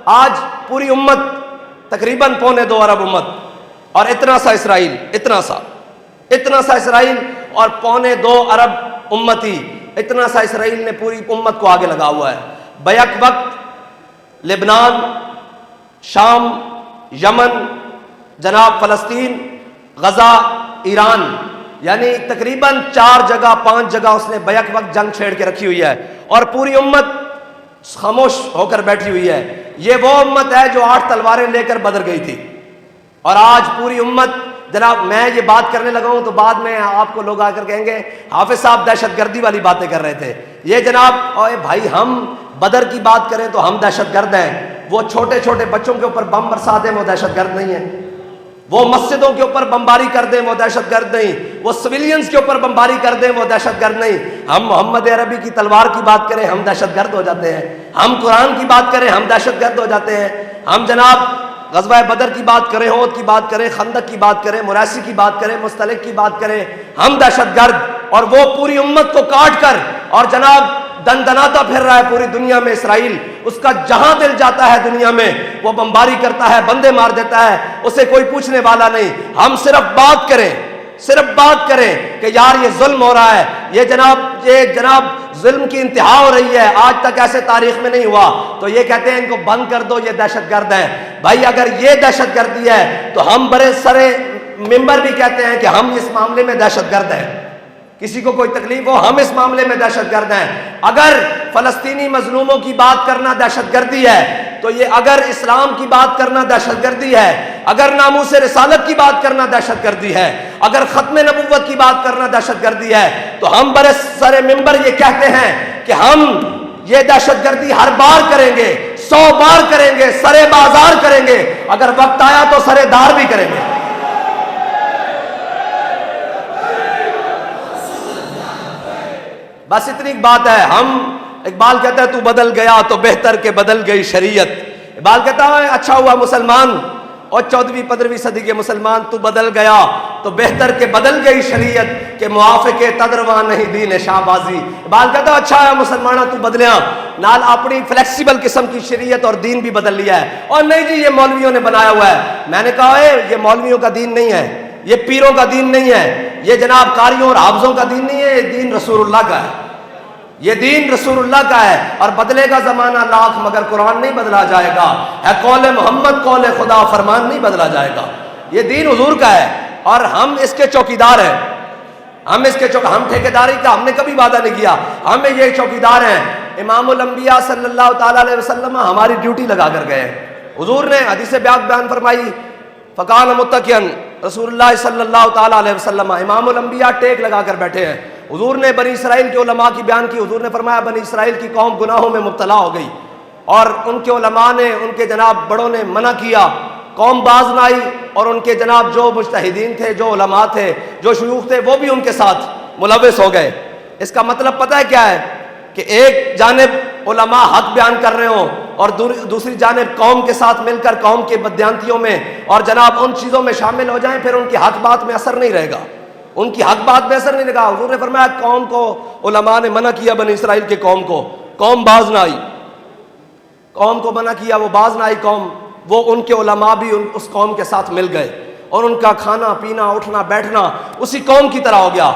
آج پوری امت تقریباً 1.25 ارب امت اور اتنا سا اسرائیل، اتنا سا اسرائیل اور 2.25 ارب امتی، اتنا سا اسرائیل نے پوری امت کو آگے لگا ہوا ہے۔ بیک وقت لبنان، شام، یمن، جناب فلسطین، غزہ، ایران، یعنی تقریباً 4 جگہ 5 جگہ اس نے بیک وقت جنگ چھیڑ کے رکھی ہوئی ہے، اور پوری امت خاموش ہو کر بیٹھی ہوئی ہے۔ یہ وہ امت ہے جو 8 تلواریں لے کر بدر گئی تھی، اور آج پوری امت، جناب میں یہ بات کرنے لگا ہوں تو بعد میں آپ کو لوگ آ کر کہیں گے حافظ صاحب دہشت گردی والی باتیں کر رہے تھے۔ یہ جناب اوے بھائی، ہم بدر کی بات کریں تو ہم دہشت گرد ہیں، وہ چھوٹے چھوٹے بچوں کے اوپر بم برسا دیں وہ دہشت گرد نہیں ہیں، وہ مسجدوں کے اوپر بمباری کر دیں وہ دہشت گرد نہیں، وہ سویلینز کے اوپر بمباری کر دیں وہ دہشت گرد نہیں۔ ہم محمد عربی کی تلوار کی بات کریں ہم دہشت گرد ہو جاتے ہیں، ہم قرآن کی بات کریں ہم دہشت گرد ہو جاتے ہیں، ہم جناب غزوہ بدر کی بات کریں، احد کی بات کریں، خندق کی بات کریں، مراسی کی بات کریں، مستلق کی بات کریں، ہم دہشت گرد، اور وہ پوری امت کو کاٹ کر اور جناب دندناتا پھر رہا ہے پوری دنیا میں اسرائیل۔ اس کا جہاں دل جاتا ہے دنیا میں وہ بمباری کرتا ہے، بندے مار دیتا ہے، اسے کوئی پوچھنے والا نہیں۔ ہم صرف بات کریں کہ یار یہ ظلم ہو رہا ہے، یہ جناب ظلم کی انتہا ہو رہی ہے، آج تک ایسے تاریخ میں نہیں ہوا، تو یہ کہتے ہیں ان کو بند کر دو، یہ دہشت گرد ہیں۔ بھائی اگر یہ دہشت گردی ہے تو ہم بڑے سرے ممبر بھی کہتے ہیں کہ ہم اس معاملے میں دہشت گرد ہیں، کسی کو کوئی تکلیف ہو ہم اس معاملے میں دہشت گرد ہیں۔ اگر فلسطینی مظلوموں کی بات کرنا دہشت گردی ہے تو یہ اگر اسلام کی بات کرنا دہشت گردی ہے، اگر ناموس رسالت کی بات کرنا دہشت گردی ہے، اگر ختم نبوت کی بات کرنا دہشت گردی ہے، تو ہم برے سر ممبر یہ کہتے ہیں کہ ہم یہ دہشت گردی ہر بار کریں گے، 100 بار کریں گے، سرے بازار کریں گے، اگر وقت آیا تو سرے دار بھی کریں گے۔ بس اتنی بات ہے۔ ہم اقبال کہتا ہے تو بدل گیا تو بہتر کہ بدل گئی شریعت۔ اقبال کہتا ہے اچھا ہوا مسلمان، اور 14ویں 15ویں صدی کے مسلمان، تو بدل گیا تو بہتر کہ بدل گئی شریعت، کہ موافق تدرواں نہیں دین شہبازی۔ اقبال کہتا ہے اچھا ہے مسلمانہ تو بدلیاں، نال اپنی فلیکسیبل قسم کی شریعت اور دین بھی بدل لیا ہے، اور نہیں جی یہ مولویوں نے بنایا ہوا ہے۔ میں نے کہا ہے یہ مولویوں کا دین نہیں ہے، یہ پیروں کا دین نہیں ہے، یہ جناب قاریوں اور حافظوں کا دین نہیں ہے، یہ دین رسول اللہ کا ہے، یہ دین رسول اللہ کا ہے۔ اور بدلے گا زمانہ لاکھ مگر قرآن نہیں بدلا جائے گا، ہے قول محمد قول خدا فرمان نہیں بدلا جائے گا۔ یہ دین حضور کا ہے اور ہم اس کے چوکیدار ہیں، ہم ٹھیکیداری کا ہم نے کبھی وعدہ نہیں کیا، ہم یہ چوکیدار ہیں۔ امام الانبیاء صلی اللہ تعالیٰ علیہ وسلم ہماری ڈیوٹی لگا کر گئے۔ حضور نے حدیث بیان فرمائی، فقال متقین، رسول اللہ صلی اللہ تعالیٰ علیہ وسلم امام الانبیاء ٹیک لگا کر بیٹھے ہیں۔ حضور نے بنی اسرائیل کے علماء کی بیان کی، حضور نے فرمایا بنی اسرائیل کی قوم گناہوں میں مبتلا ہو گئی، اور ان کے علماء نے، ان کے جناب بڑوں نے منع کیا، قوم باز نہ آئی، اور ان کے جناب جو مجتہدین تھے، جو علماء تھے، جو شیوخ تھے، وہ بھی ان کے ساتھ ملوث ہو گئے۔ اس کا مطلب پتہ ہے کیا ہے؟ کہ ایک جانب علماء حق بیان کر رہے ہوں اور دوسری جانب قوم کے ساتھ مل کر قوم کے بددیانتیوں میں اور جناب ان چیزوں میں شامل ہو جائیں، پھر ان کی حق بات میں اثر نہیں رہے گا، ان کی حق بات میں اثر نہیں لگا۔ حضور نے فرمایا قوم کو علماء نے منع کیا، بنی اسرائیل کے قوم کو، قوم باز نہ آئی، قوم کو منع کیا، وہ باز نہ آئی قوم، وہ ان کے علماء بھی اس قوم کے ساتھ مل گئے، اور ان کا کھانا پینا اٹھنا بیٹھنا اسی قوم کی طرح ہو گیا۔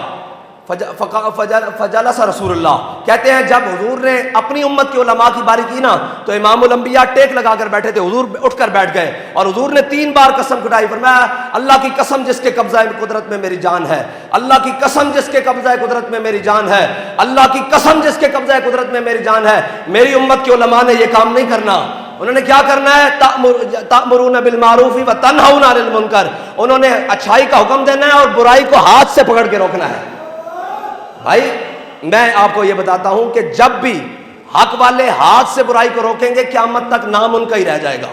فجلس رسول اللہ، کہتے ہیں جب حضور نے اپنی امت کے علماء کی باری کی نا تو امام الانبیاء ٹیک لگا کر بیٹھے تھے، حضور اٹھ کر بیٹھ گئے، اور حضور نے 3 بار قسم کھٹائی، فرمایا اللہ کی قسم جس کے قبضہ قدرت میں میری جان ہے، اللہ کی قسم جس کے قبضہ قدرت میں میری جان ہے، اللہ کی قسم جس کے قبضہ قدرت میں میری جان ہے، میری امت کے علماء نے یہ کام نہیں کرنا۔ انہوں نے کیا کرنا ہے؟ تأمرون بالمعروف وتنہون عن المنکر، انہوں نے اچھائی کا حکم دینا ہے اور برائی کو ہاتھ سے پکڑ کے روکنا ہے۔ بھائی میں آپ کو یہ بتاتا ہوں کہ جب بھی حق والے ہاتھ سے برائی کو روکیں گے قیامت تک نام ان کا ہی رہ جائے گا۔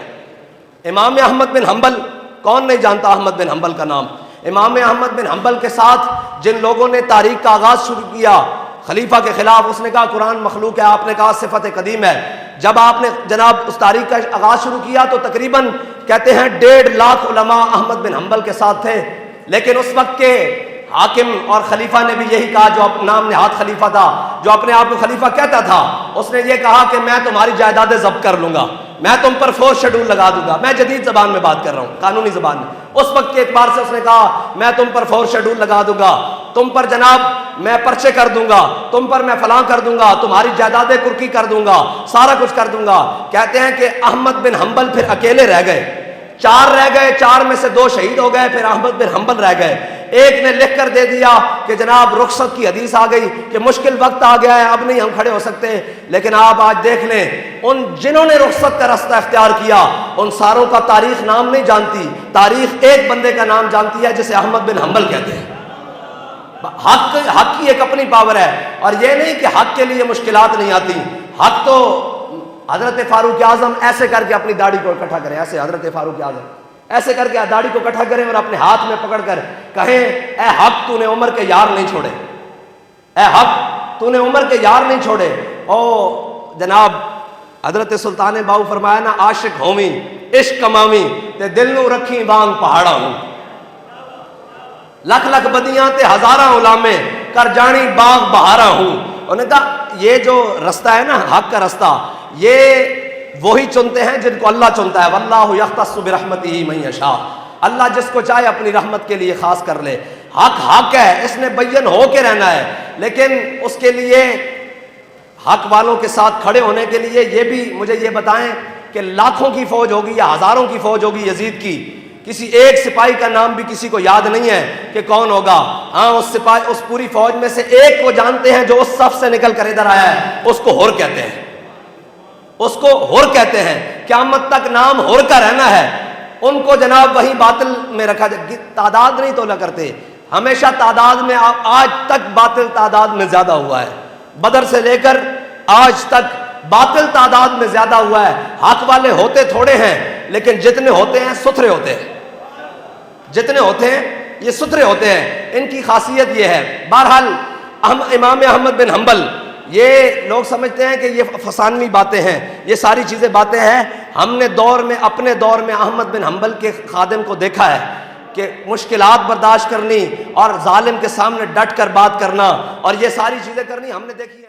امام احمد بن حنبل، کون نہیں جانتا احمد بن حنبل کا نام؟ امام احمد بن حنبل کے ساتھ جن لوگوں نے تاریخ کا آغاز شروع کیا خلیفہ کے خلاف، اس نے کہا قرآن مخلوق ہے، آپ نے کہا صفت قدیم ہے۔ جب آپ نے جناب اس تاریخ کا آغاز شروع کیا تو تقریباً کہتے ہیں 1.5 لاکھ علماء احمد بن حنبل کے ساتھ تھے، لیکن اس وقت کے حاکم اور خلیفہ نے بھی یہی کہا جو نام نہاد خلیفہ تھا، جو اپنے آپ کو خلیفہ کہتا تھا، اس نے یہ کہا کہ میں تمہاری جائیدادیں ضبط کر لوں گا، میں تم پر فورس شیڈول لگا دوں گا. میں جدید زبان میں بات کر رہا ہوں، قانونی زبان میں. اس وقت کے اعتبار سے اس نے کہا میں تم پر فورس شیڈول لگا دوں گا، تم پر جناب میں پرچے کر دوں گا، تم پر میں فلاں کر دوں گا، تمہاری جائیدادیں کرکی کر دوں گا، سارا کچھ کر دوں گا. کہتے ہیں کہ احمد بن حنبل پھر اکیلے رہ گئے، 4 رہ گئے، 4 میں سے 2 شہید ہو گئے، پھر احمد بن حنبل رہ گئے. ایک نے لکھ کر دے دیا کہ جناب رخصت کی حدیث آ گئی کہ مشکل وقت آ گیا ہے، اب نہیں ہم کھڑے ہو سکتے. لیکن آپ آج دیکھ لیں ان جنہوں نے رخصت کا راستہ اختیار کیا ان ساروں کا تاریخ نام نہیں جانتی، تاریخ ایک بندے کا نام جانتی ہے جسے احمد بن حنبل کہتے ہیں. حق کی ایک اپنی پاور ہے، اور یہ نہیں کہ حق کے لیے مشکلات نہیں آتی. حق تو حضرت فاروق اعظم ایسے کر کے اپنی داڑھی کو اکٹھا کریں، ایسے حضرت فاروق اعظم ایسے کر کے داڑھی کو اکٹھا کریں اور اپنے ہاتھ میں پکڑ کر کہیں اے حق تو نے عمر کے یار نہیں چھوڑے، اے حق تو نے عمر کے یار نہیں چھوڑے. او جناب حضرت سلطان باؤ فرمایا نا عاشق ہومی عشق کمامی تے دل نو رکھی بانگ پہاڑا ہوں، لکھ لکھ بدیاں تے ہزاراں علامے کر جانی باغ بہارا ہوں. انہوں نے کہا یہ جو رستہ ہے نا حق کا رستہ، یہ وہی چنتے ہیں جن کو اللہ چنتا ہے. واللہ یختص برحمتہ من یشاء، اللہ جس کو چاہے اپنی رحمت کے لیے خاص کر لے. حق حق ہے، اس نے بین ہو کے رہنا ہے، لیکن اس کے لیے حق والوں کے ساتھ کھڑے ہونے کے لیے یہ بھی مجھے یہ بتائیں کہ لاکھوں کی فوج ہوگی یا ہزاروں کی فوج ہوگی یزید کی، کسی ایک سپاہی کا نام بھی کسی کو یاد نہیں ہے کہ کون ہوگا. ہاں اس سپاہی اس پوری فوج میں سے ایک کو جانتے ہیں جو اس صف سے نکل کر ادھر آیا ہے، اس کو ہر کہتے ہیں، اس کو ہر کہتے ہیں. قیامت تک نام ہر کا رہنا ہے. ان کو جناب وہی باطل میں رکھا جائے. تعداد نہیں تولا کرتے، ہمیشہ تعداد میں آج تک باطل تعداد میں زیادہ ہوا ہے. بدر سے لے کر آج تک باطل تعداد میں زیادہ ہوا ہے. حق والے ہوتے تھوڑے ہیں لیکن جتنے ہوتے ہیں ستھرے ہوتے ہیں، جتنے ہوتے ہیں یہ ستھرے ہوتے ہیں. ان کی خاصیت یہ ہے. بہرحال امام احمد بن حنبل، یہ لوگ سمجھتے ہیں کہ یہ فسانوی باتیں ہیں، یہ ساری چیزیں باتیں ہیں. ہم نے اپنے دور میں احمد بن حنبل کے خادم کو دیکھا ہے کہ مشکلات برداشت کرنی اور ظالم کے سامنے ڈٹ کر بات کرنا اور یہ ساری چیزیں کرنی ہم نے دیکھی ہیں.